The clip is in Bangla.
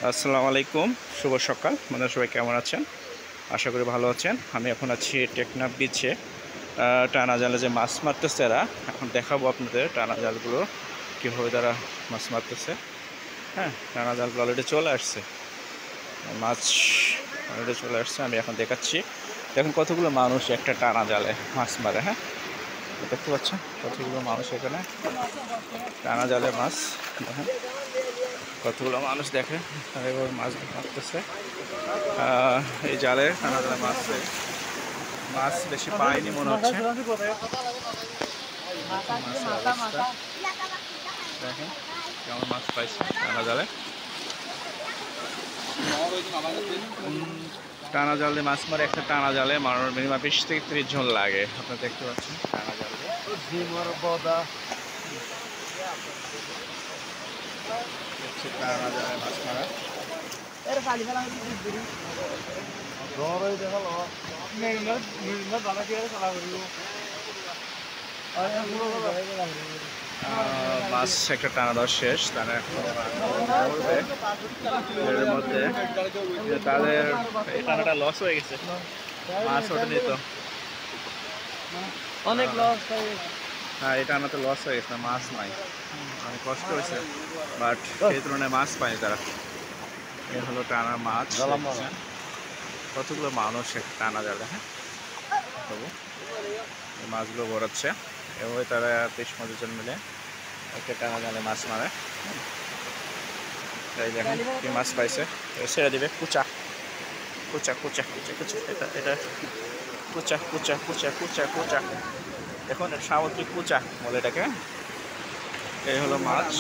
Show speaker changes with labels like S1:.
S1: আসসালামু আলাইকুম, শুভ সকাল। আপনারা সবাই কেমন আছেন? আশা করি ভালো আছেন। আমি এখন আছি টেকনাফ বিচে। টানা জালে যে মাছ মারতেছে এরা, এখন দেখাবো আপনাদের টানা জালগুলো কীভাবে তারা মাছ মারতেছে। হ্যাঁ, টানা জালগুলো অলরেডি চলে আসছে, মাছ অলরেডি চলে আসছে। আমি এখন দেখাচ্ছি। দেখুন কতগুলো মানুষ একটা টানা জালে মাছ মারে। হ্যাঁ, দেখতে পাচ্ছেন কতগুলো মানুষ এখানে টানা জালে মাছ। দেখেন কতগুলো মানুষ, দেখে তারা এবার মাছ মারতেছে। এই জালে টানা জালে মাছ বেশি পায়নি মনে হচ্ছে। দেখেন কেমন মাছ পাইছে টানা জালে। টানা জালে মাছ মারে, একটা টানা জালে মারার মিনিমাম 20 থেকে 30 জন লাগে। আপনারা দেখতে পাচ্ছেন টানা জালে টানা জালে মাছ মারা। মাছ একটা টানা দেওয়া শেষ, তারা এখন এর মধ্যে তাদের এই টানাটা লস হয়ে গেছে, মাছ ওঠেনি তো অনেক লস। হ্যাঁ, এই টানাতে লস হয়ে গেছে, মাছ নাই, অনেক কষ্ট হয়েছে, বাট এই তুলনায় মাছ পায়নি তারা। এই হলো টানা মাছ। কতগুলো মানুষ একটা টানা জালে। হ্যাঁ, এই মাছগুলো ভরাচ্ছে, এভাবে তারা 30-35 জন মিলে একটা টানা জালে মাছ মারে। এই দেখেন কি মাছ পাইছে, ছেড়ে দিবে। কুচা কুচা কুচা কুচা কুচা, এটা কুচা কুচা কুচা কুচা কুচা। এখন সামুদ্রিক কুচা বলে এটাকে। এই হলো মাছ।